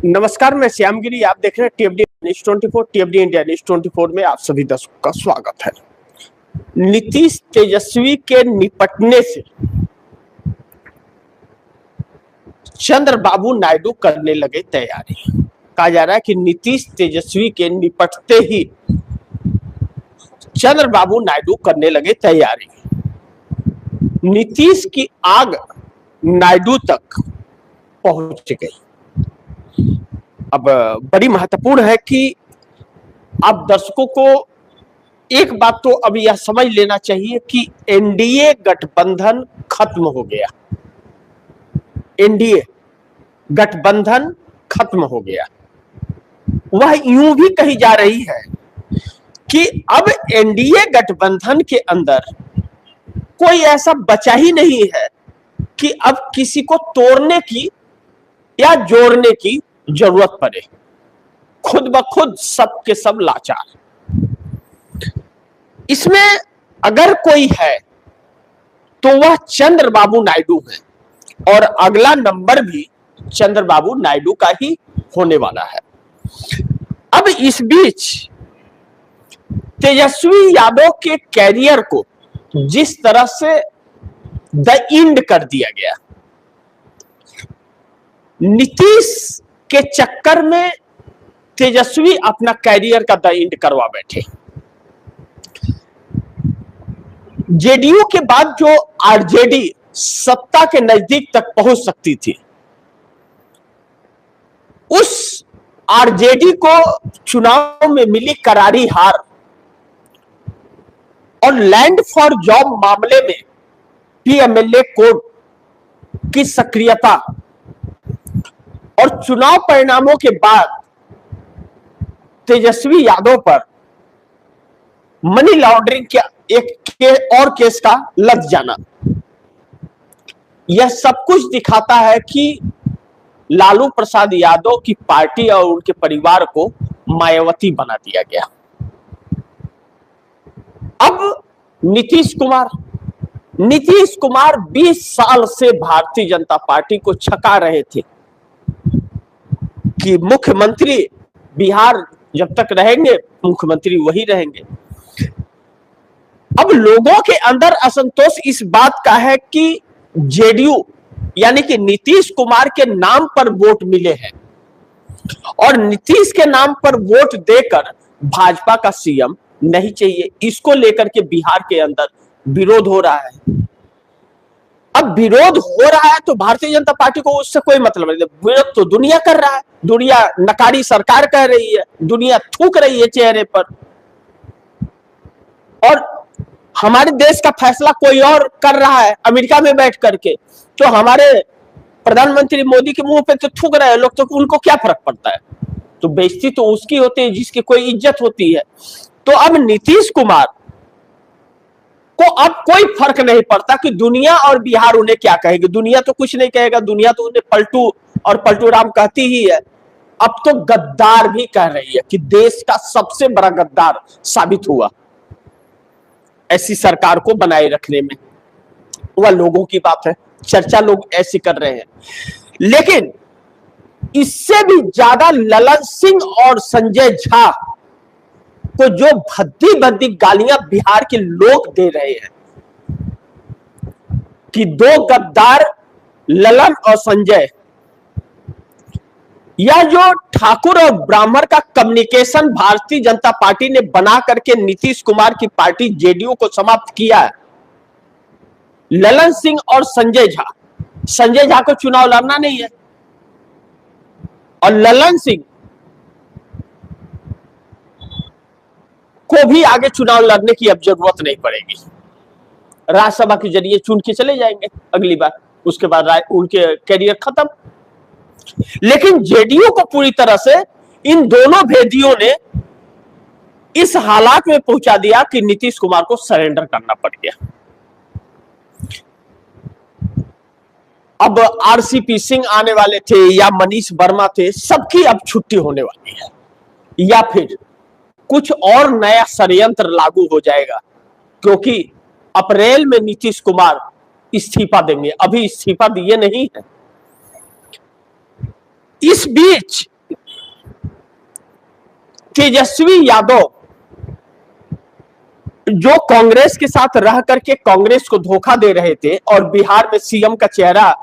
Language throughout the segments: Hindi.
नमस्कार, मैं श्यामगिरी। आप देख रहे हैं टीएफडी न्यूज 24। टीएफडी इंडिया न्यूज 24 में आप सभी दर्शकों का स्वागत है। नीतीश तेजस्वी के निपटने से चंद्रबाबू नायडू करने लगे तैयारी। कहा जा रहा है कि नीतीश तेजस्वी के निपटते ही चंद्रबाबू नायडू करने लगे तैयारी। नीतीश की आग नायडू तक पहुंच गई। अब बड़ी महत्वपूर्ण है कि आप दर्शकों को एक बात तो अब यह समझ लेना चाहिए कि एनडीए गठबंधन खत्म हो गया। एनडीए गठबंधन खत्म हो गया। वह यूं भी कही जा रही है कि अब एनडीए गठबंधन के अंदर कोई ऐसा बचा ही नहीं है कि अब किसी को तोड़ने की या जोड़ने की जरूरत पड़े। खुद ब खुद सब के सब लाचार। इसमें अगर कोई है तो वह चंद्रबाबू नायडू है और अगला नंबर भी चंद्रबाबू नायडू का ही होने वाला है। अब इस बीच तेजस्वी यादव के कैरियर को जिस तरह से द एंड कर दिया गया, नीतीश के चक्कर में तेजस्वी अपना कैरियर का द एंड करवा बैठे। जेडीयू के बाद जो आरजेडी सत्ता के नजदीक तक पहुंच सकती थी, उस आरजेडी को चुनाव में मिली करारी हार और लैंड फॉर जॉब मामले में पीएमएलए कोर्ट की सक्रियता और चुनाव परिणामों के बाद तेजस्वी यादव पर मनी लॉन्ड्रिंग के एक और केस का लग जाना, यह सब कुछ दिखाता है कि लालू प्रसाद यादव की पार्टी और उनके परिवार को मायावती बना दिया गया। अब नीतीश कुमार 20 साल से भारतीय जनता पार्टी को छका रहे थे कि मुख्यमंत्री बिहार जब तक रहेंगे मुख्यमंत्री वही रहेंगे। अब लोगों के अंदर असंतोष इस बात का है कि जेडीयू यानी कि नीतीश कुमार के नाम पर वोट मिले हैं और नीतीश के नाम पर वोट देकर भाजपा का सीएम नहीं चाहिए। इसको लेकर के बिहार के अंदर विरोध हो रहा है। अब विरोध हो रहा है तो भारतीय जनता पार्टी को उससे कोई मतलब नहीं। विरोध तो दुनिया कर रहा है, दुनिया नकारी सरकार कह रही है, दुनिया थूक रही है चेहरे पर, और हमारे देश का फैसला कोई और कर रहा है अमेरिका में बैठ करके, तो हमारे प्रधानमंत्री मोदी के मुंह पे तो थूक रहे हैं लोग, तो उनको क्या फर्क पड़ता है। तो बेइज्जती तो उसकी होती है जिसकी कोई इज्जत होती है। तो अब नीतीश कुमार को अब कोई फर्क नहीं पड़ता कि दुनिया और बिहार उन्हें क्या कहेगी। दुनिया तो कुछ नहीं कहेगा, दुनिया तो उन्हें पलटू और पलटू राम कहती ही है। अब तो गद्दार भी कह रही है कि देश का सबसे बड़ा गद्दार साबित हुआ ऐसी सरकार को बनाए रखने में। वह लोगों की बात है, चर्चा लोग ऐसी कर रहे हैं। लेकिन इससे भी ज्यादा ललन सिंह और संजय झा को जो भद्दी भद्दी गालियां बिहार के लोग दे रहे हैं कि दो गद्दार ललन और संजय, यह जो ठाकुर और ब्राह्मण का कम्युनिकेशन भारतीय जनता पार्टी ने बना करके नीतीश कुमार की पार्टी जेडीयू को समाप्त किया है। ललन सिंह और संजय झा को चुनाव लड़ना नहीं है और ललन सिंह को भी आगे चुनाव लड़ने की अब जरूरत नहीं पड़ेगी। राज्यसभा के जरिए चुन के चले जाएंगे अगली बार, उसके बाद उनके कैरियर खत्म। लेकिन जेडीयू को पूरी तरह से इन दोनों भेदियों ने इस हालात में पहुंचा दिया कि नीतीश कुमार को सरेंडर करना पड़ गया। अब आरसीपी सिंह आने वाले थे या मनीष वर्मा थे, सबकी अब छुट्टी होने वाली है, या फिर कुछ और नया षड्यंत्र लागू हो जाएगा, क्योंकि अप्रैल में नीतीश कुमार इस्तीफा देंगे, अभी इस्तीफा दिए नहीं है। इस बीच तेजस्वी यादव जो कांग्रेस के साथ रह करके कांग्रेस को धोखा दे रहे थे और बिहार में सीएम का चेहरा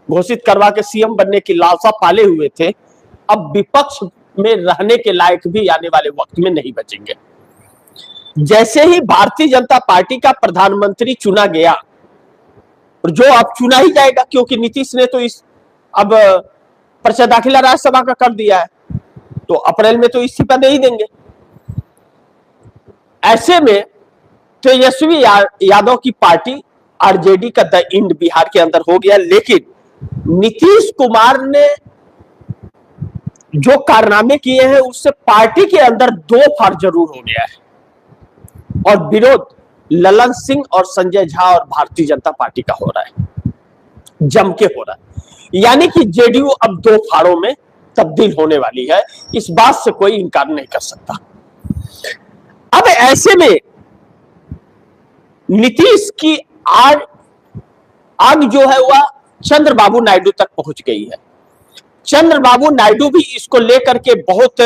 घोषित करवा के सीएम बनने की लालसा पाले हुए थे, अब विपक्ष में रहने के लायक भी आने वाले वक्त में नहीं बचेंगे। जैसे ही भारतीय जनता पार्टी का प्रधानमंत्री चुना गया, जो अब चुना ही जाएगा क्योंकि नीतीश ने तो इस अब पर्चा दाखिला राज्यसभा का कर दिया है, तो अप्रैल में तो इस्तीफा दे ही देंगे। ऐसे में तेजस्वी यादव की पार्टी आरजेडी का द इंड बिहार के अंदर हो गया। लेकिन नीतीश कुमार ने जो कारनामे किए हैं उससे पार्टी के अंदर दो फाड़ जरूर हो गया है और विरोध ललन सिंह और संजय झा और भारतीय जनता पार्टी का हो रहा है, जम के हो रहा है। यानी कि जेडीयू अब दो फाड़ों में तब्दील होने वाली है, इस बात से कोई इनकार नहीं कर सकता। अब ऐसे में नीतीश की आग जो है वह चंद्रबाबू नायडू तक पहुंच गई है। चंद्रबाबू नायडू भी इसको लेकर के बहुत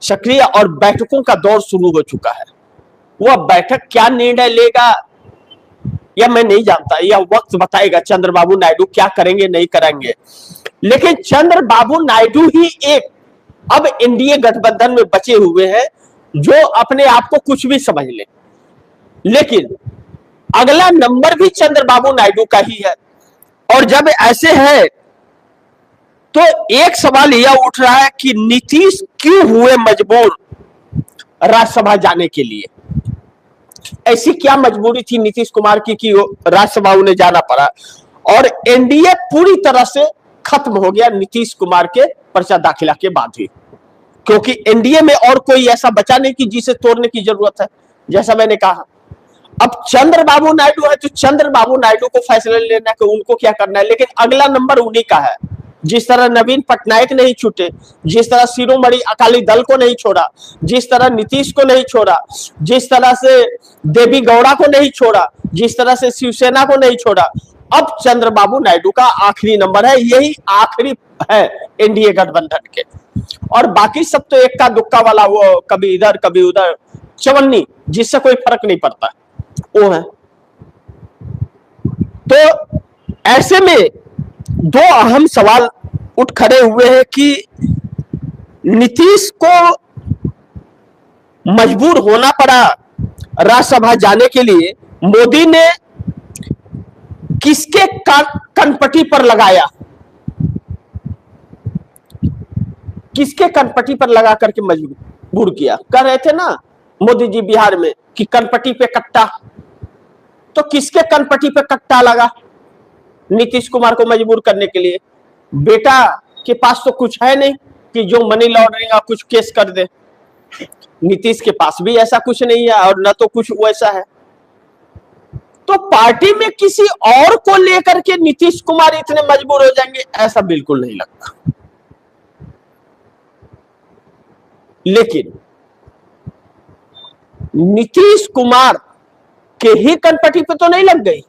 सक्रिय और बैठकों का दौर शुरू हो चुका है। वह बैठक क्या निर्णय लेगा या मैं नहीं जानता, यह वक्त बताएगा चंद्रबाबू नायडू क्या करेंगे नहीं करेंगे। लेकिन चंद्रबाबू नायडू ही एक अब एनडीए गठबंधन में बचे हुए हैं जो अपने आप को कुछ भी समझ ले, लेकिन अगला नंबर भी चंद्रबाबू नायडू का ही है। और जब ऐसे है तो एक सवाल यह उठ रहा है कि नीतीश क्यों हुए मजबूर राज्यसभा जाने के लिए। ऐसी क्या मजबूरी थी नीतीश कुमार की कि राज्यसभा उन्हें जाना पड़ा, और एनडीए पूरी तरह से खत्म हो गया नीतीश कुमार के पर्चा दाखिला के बाद ही, क्योंकि एनडीए में और कोई ऐसा बचा नहीं कि जिसे तोड़ने की जरूरत है। जैसा मैंने कहा, अब चंद्रबाबू नायडू है तो चंद्रबाबू नायडू को फैसला लेना कि उनको क्या करना है, लेकिन अगला नंबर उन्हीं का है। जिस तरह नवीन पटनायक नहीं छूटे, जिस तरह शिरोमणि अकाली दल को नहीं छोड़ा, जिस तरह नीतीश को नहीं छोड़ा, जिस तरह से देवी गौड़ा को नहीं छोड़ा, जिस तरह से शिवसेना को नहीं छोड़ा, अब चंद्रबाबू नायडू का आखिरी नंबर है। यही आखिरी है एनडीए गठबंधन के, और बाकी सब तो इक्का दुक्का वाला, वो कभी इधर कभी उधर चवन्नी, जिससे कोई फर्क नहीं पड़ता वो है। तो ऐसे में दो अहम सवाल उठ खड़े हुए हैं कि नीतीश को मजबूर होना पड़ा राज्यसभा जाने के लिए। मोदी ने किसके कनपटी पर लगाया, किसके कनपटी पर लगा करके मजबूर किया। कह रहे थे ना मोदी जी बिहार में कि कनपटी पे कट्टा, तो किसके कनपटी पे कट्टा लगा नीतीश कुमार को मजबूर करने के लिए। बेटा के पास तो कुछ है नहीं कि जो मनी लॉन्ड्रिंग का कुछ केस कर दे, नीतीश के पास भी ऐसा कुछ नहीं है और न तो कुछ वैसा है। तो पार्टी में किसी और को लेकर के नीतीश कुमार इतने मजबूर हो जाएंगे, ऐसा बिल्कुल नहीं लगता। लेकिन नीतीश कुमार के ही कनपटी पे तो नहीं लग गई,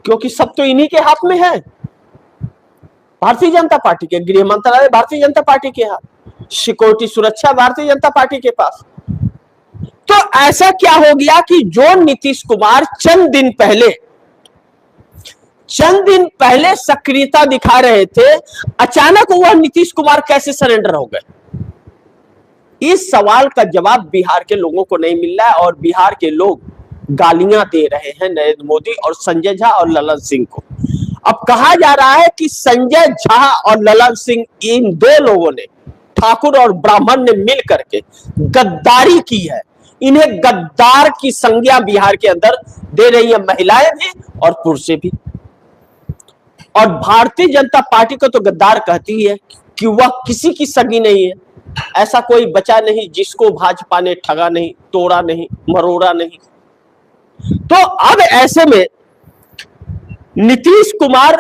क्योंकि सब तो इन्हीं के हाथ में है। भारतीय जनता पार्टी के गृह मंत्रालय भारतीय जनता पार्टी के हाथ, सिक्योरिटी सुरक्षा भारतीय जनता पार्टी के पास। तो ऐसा क्या हो गया कि जो नीतीश कुमार चंद दिन पहले सक्रियता दिखा रहे थे, अचानक वह नीतीश कुमार कैसे सरेंडर हो गए। इस सवाल का जवाब बिहार के लोगों को नहीं मिल रहा है, और बिहार के लोग गालियां दे रहे हैं नरेंद्र मोदी और संजय झा और ललन सिंह को। अब कहा जा रहा है कि संजय झा और ललन सिंह, इन दो लोगों ने, ठाकुर और ब्राह्मण ने मिल करके गद्दारी की है। इन्हें गद्दार की संज्ञा बिहार के अंदर दे रही है महिलाएं भी और पुरुष भी। और भारतीय जनता पार्टी को तो गद्दार कहती है कि वह किसी की सगी नहीं है। ऐसा कोई बचा नहीं जिसको भाजपा ने ठगा नहीं, तोड़ा नहीं, मरोड़ा नहीं। तो अब ऐसे में नीतीश कुमार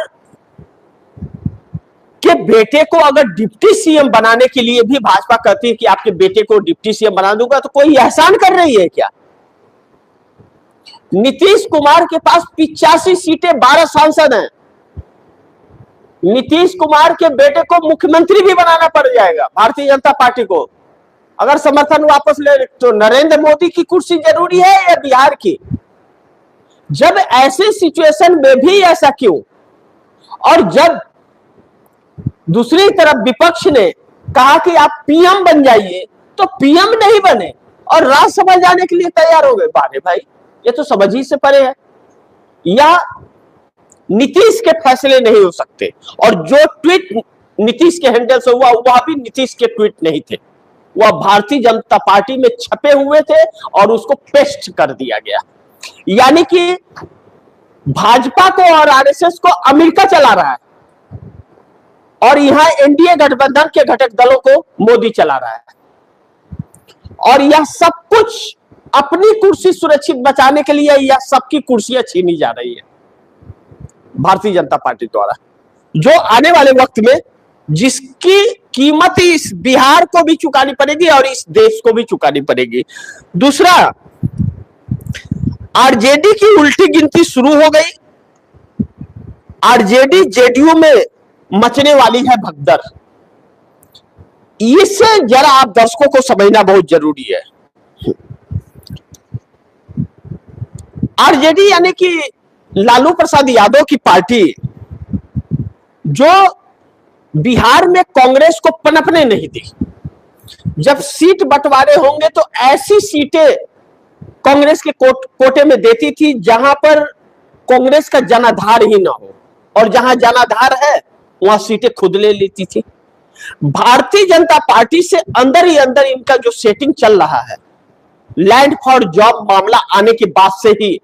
के बेटे को अगर डिप्टी सीएम बनाने के लिए भी भाजपा कहती है कि आपके बेटे को डिप्टी सीएम बना दूंगा, तो कोई एहसान कर रही है क्या। नीतीश कुमार के पास 85 सीटें, 12 सांसद हैं। नीतीश कुमार के बेटे को मुख्यमंत्री भी बनाना पड़ जाएगा भारतीय जनता पार्टी को। अगर समर्थन वापस ले तो नरेंद्र मोदी की कुर्सी जरूरी है या बिहार की? जब ऐसे सिचुएशन में भी ऐसा क्यों? और जब दूसरी तरफ विपक्ष ने कहा कि आप पीएम बन जाइए, तो पीएम नहीं बने और राज्यसभा जाने के लिए तैयार हो गए। बारे भाई, ये तो समझ ही से परे है। या नीतीश के फैसले नहीं हो सकते, और जो ट्वीट नीतीश के हैंडल से हुआ वह भी नीतीश के ट्वीट नहीं थे, वह भारतीय जनता पार्टी में छपे हुए थे और उसको पेस्ट कर दिया गया। यानी कि भाजपा को और आरएसएस को अमेरिका चला रहा है और यहां एनडीए गठबंधन के घटक दलों को मोदी चला रहा है, और यह सब कुछ अपनी कुर्सी सुरक्षित बचाने के लिए यह सबकी कुर्सियां छीनी जा रही है भारतीय जनता पार्टी द्वारा, जो आने वाले वक्त में जिसकी कीमत इस बिहार को भी चुकानी पड़ेगी और इस देश को भी चुकानी पड़ेगी। दूसरा, आरजेडी की उल्टी गिनती शुरू हो गई। आरजेडी जेडीयू में मचने वाली है भगदड़। इससे जरा आप दर्शकों को समझना बहुत जरूरी है। आरजेडी यानी कि लालू प्रसाद यादव की पार्टी, जो बिहार में कांग्रेस को पनपने नहीं दी। जब सीट बंटवारे होंगे तो ऐसी सीटें कांग्रेस के कोटे में देती थी जहां पर कांग्रेस का जनाधार ही ना हो, और जहां जनाधार है वहां सीटें खुद ले लेती थी। भारतीय जनता पार्टी से अंदर ही अंदर इनका जो सेटिंग चल रहा है, लैंड फॉर जॉब मामला आने के बाद से ही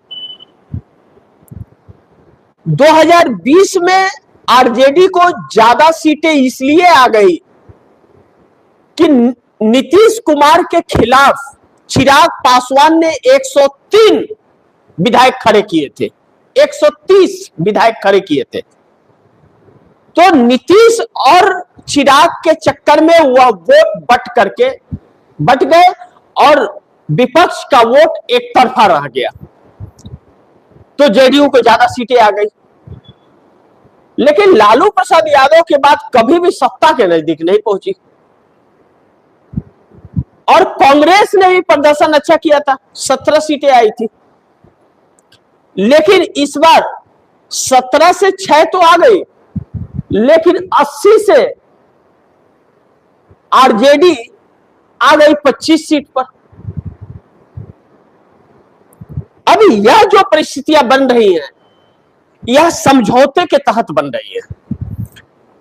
2020 में आरजेडी को ज्यादा सीटें इसलिए आ गई कि नीतीश कुमार के खिलाफ चिराग पासवान ने 103 विधायक खड़े किए थे, 130 विधायक खड़े किए थे। तो नीतीश और चिराग के चक्कर में वह वोट बट गए और विपक्ष का वोट एक तरफा रह गया, तो जेडीयू को ज्यादा सीटें आ गई। लेकिन लालू प्रसाद यादव के बाद कभी भी सत्ता के नजदीक नहीं पहुंची, और कांग्रेस ने भी प्रदर्शन अच्छा किया था, 17 सीटें आई थी। लेकिन इस बार 17 से 6 तो आ गई, लेकिन 80 से आरजेडी आ गई 25 सीट पर। अभी यह जो परिस्थितियां बन रही हैं, यह समझौते के तहत बन रही है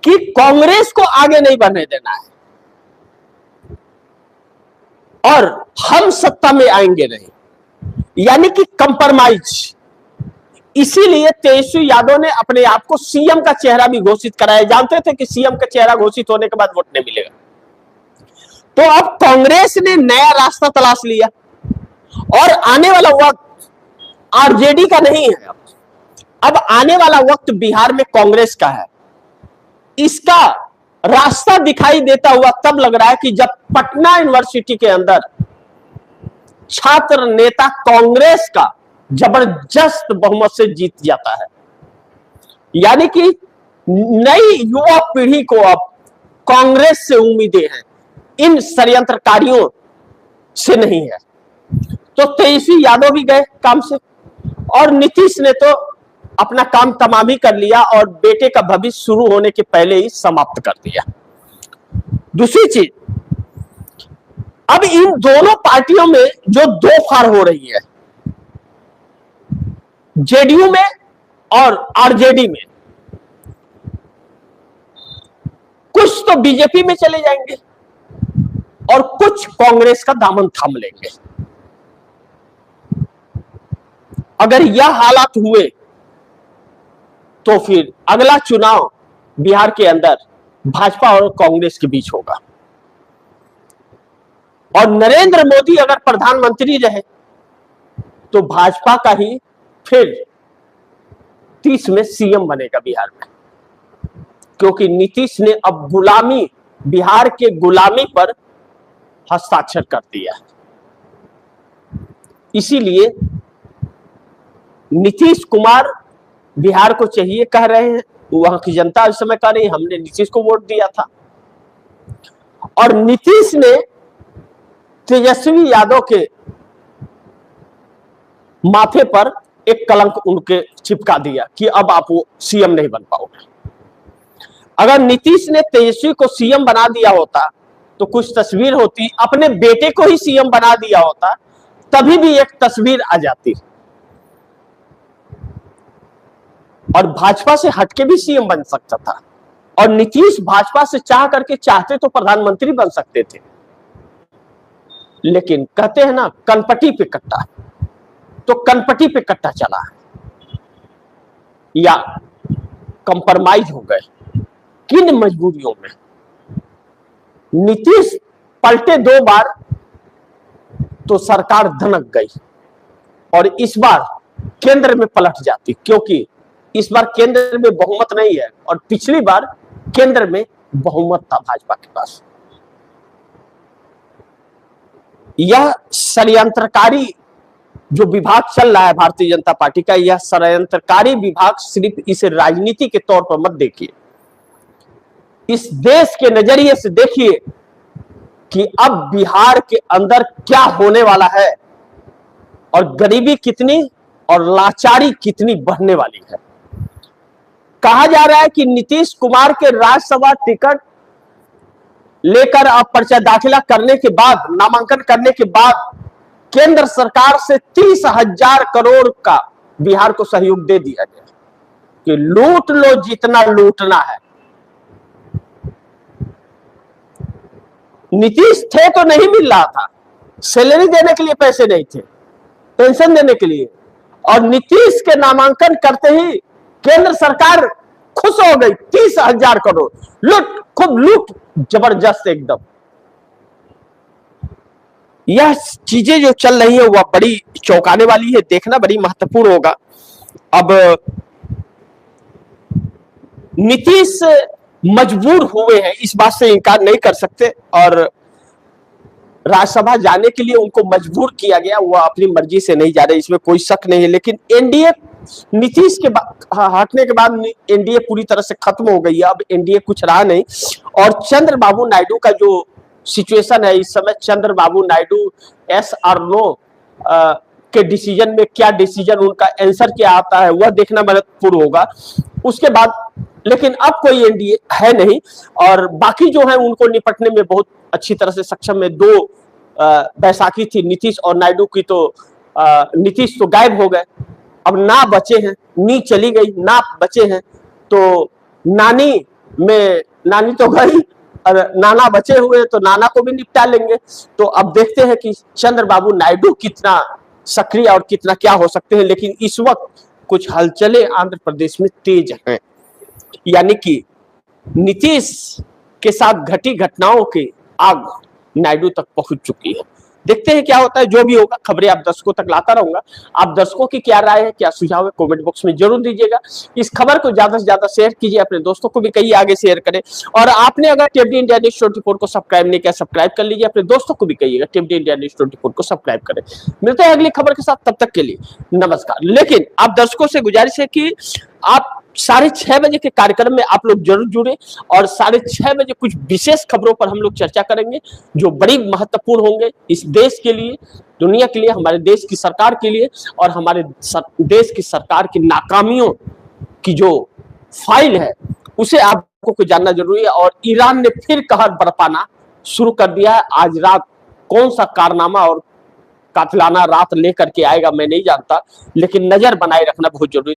कि कांग्रेस को आगे नहीं बढ़ने देना है और हम सत्ता में आएंगे नहीं, यानी कि कंप्रोमाइज। इसीलिए तेजस्वी यादव ने अपने आप को सीएम का चेहरा भी घोषित कराया। जानते थे कि सीएम का चेहरा घोषित होने के बाद वोट नहीं मिलेगा, तो अब कांग्रेस ने नया रास्ता तलाश लिया और आने वाला वक्त आरजेडी का नहीं है। अब आने वाला वक्त बिहार में कांग्रेस का है। इसका रास्ता दिखाई देता हुआ तब लग रहा है कि जब पटना यूनिवर्सिटी के अंदर छात्र नेता कांग्रेस का जबरदस्त बहुमत से जीत जाता है, यानी कि नई युवा पीढ़ी को अब कांग्रेस से उम्मीदें हैं, इन षड्यंत्रकारियों से नहीं है। तो तेजस्वी यादव भी गए काम से, और नीतीश ने तो अपना काम तमाम ही कर लिया और बेटे का भविष्य शुरू होने के पहले ही समाप्त कर दिया। दूसरी चीज, अब इन दोनों पार्टियों में जो दो फाड़ हो रही है, जेडीयू में और आरजेडी में, कुछ तो बीजेपी में चले जाएंगे और कुछ कांग्रेस का दामन थाम लेंगे। अगर यह हालात हुए तो फिर अगला चुनाव बिहार के अंदर भाजपा और कांग्रेस के बीच होगा, और नरेंद्र मोदी अगर प्रधानमंत्री रहे तो भाजपा का ही फिर 30 में सीएम बनेगा बिहार में, क्योंकि नीतीश ने अब गुलामी, बिहार के गुलामी पर हस्ताक्षर कर दिया। इसीलिए नीतीश कुमार बिहार को चाहिए कह रहे हैं, वहां की जनता इस समय कह रही हमने नीतीश को वोट दिया था, और नीतीश ने तेजस्वी यादव के माथे पर एक कलंक उनके चिपका दिया कि अब आप वो सीएम नहीं बन पाओगे। अगर नीतीश ने तेजस्वी को सीएम बना दिया होता तो कुछ तस्वीर होती, अपने बेटे को ही सीएम बना दिया होता तभी भी एक तस्वीर आ जाती, और भाजपा से हटके भी सीएम बन सकता था। और नीतीश भाजपा से चाह करके चाहते तो प्रधानमंत्री बन सकते थे, लेकिन कहते हैं ना कनपटी पे कट्टा, तो कनपटी पे कट्टा चला या कंप्रोमाइज हो गए। किन मजबूरियों में नीतीश पलटे 2 बार तो सरकार धनक गई, और इस बार केंद्र में पलट जाती, क्योंकि इस बार केंद्र में बहुमत नहीं है, और पिछली बार केंद्र में बहुमत था भाजपा के पास। यह षड्यंत्रकारी जो विभाग चल रहा है भारतीय जनता पार्टी का, यह षड्यंत्रकारी विभाग सिर्फ इसे राजनीति के तौर पर मत देखिए, इस देश के नजरिए से देखिए कि अब बिहार के अंदर क्या होने वाला है, और गरीबी कितनी और लाचारी कितनी बढ़ने वाली है। कहा जा रहा है कि नीतीश कुमार के राज्यसभा टिकट लेकर अब पर्चा दाखिला करने के बाद, नामांकन करने के बाद केंद्र सरकार से 30,000 करोड़ का बिहार को सहयोग दे दिया गया कि लूट लो जितना लूटना है। नीतीश थे तो नहीं मिल रहा था, सैलरी देने के लिए पैसे नहीं थे, पेंशन देने के लिए, और नीतीश के नामांकन करते ही केंद्र सरकार खुश हो गई। 30,000 करोड़ लूट, खूब लूट, जबरदस्त एकदम। यह चीजें जो चल रही है वह बड़ी चौंकाने वाली है, देखना बड़ी महत्वपूर्ण होगा। अब नीतीश मजबूर हुए हैं, इस बात से इनकार नहीं कर सकते, और राज्यसभा जाने के लिए उनको मजबूर किया गया, वह अपनी मर्जी से नहीं जा रहे, इसमें कोई शक नहीं है। लेकिन एनडीए नीतीश के हटने के बाद एनडीए पूरी तरह से खत्म हो गई है, अब एनडीए कुछ रहा नहीं। और चंद्रबाबू नायडू का जो सिचुएशन है इस समय, चंद्रबाबू नायडू एस और नो के डिसीजन में क्या डिसीजन, उनका आंसर क्या आता है, वह देखना महत्वपूर्ण होगा उसके बाद। लेकिन अब कोई एनडीए है नहीं, और बाकी जो है उनको निपटने में बहुत अच्छी तरह से सक्षम है। 2 बैसाखी थी नीतीश और नायडू की, तो नीतीश तो गायब हो गए, अब ना बचे हैं, नी चली गई, ना बचे हैं, तो नानी तो गई और नाना बचे हुए, तो नाना को भी निपटा लेंगे। तो अब देखते हैं कि चंद्रबाबू नायडू कितना सक्रिय और कितना क्या हो सकते हैं। लेकिन इस वक्त कुछ हलचलें आंध्र प्रदेश में तेज हैं, यानी कि नीतीश के साथ घटी घटनाओं की आग नायडू तक पहुंच चुकी है। देखते हैं क्या होता है, जो भी होगा खबरें आप दर्शकों तक लाता रहूंगा। आप दर्शकों की क्या राय है, क्या सुझाव है, कमेंट बॉक्स में जरूर दीजिएगा। इस खबर को ज्यादा से ज्यादा शेयर कीजिए, अपने दोस्तों को भी कहिए आगे शेयर करें। और आपने अगर टिप्डी इंडिया न्यूज़ 24 को सब्सक्राइब नहीं किया, सब्सक्राइब कर लीजिए, अपने दोस्तों को भी कहिएगा टिप्डी इंडिया न्यूज़ 24 को सब्सक्राइब करें। मिलते हैं अगली खबर के साथ, तब तक के लिए नमस्कार। लेकिन आप दर्शकों से गुजारिश है कि आप 6:30 बजे के कार्यक्रम में आप लोग जरूर जुड़े, और 6:30 बजे कुछ विशेष खबरों पर हम लोग चर्चा करेंगे जो बड़ी महत्वपूर्ण होंगे इस देश के लिए, दुनिया के लिए, हमारे देश की सरकार के लिए, और हमारे देश की सरकार की नाकामियों की जो फाइल है उसे आपको को जानना जरूरी है। और ईरान ने फिर कहर बरपाना शुरू कर दिया है। आज रात कौन सा कारनामा और कातिलाना रात लेकर के आएगा मैं नहीं जानता, लेकिन नजर बनाए रखना बहुत जरूरी।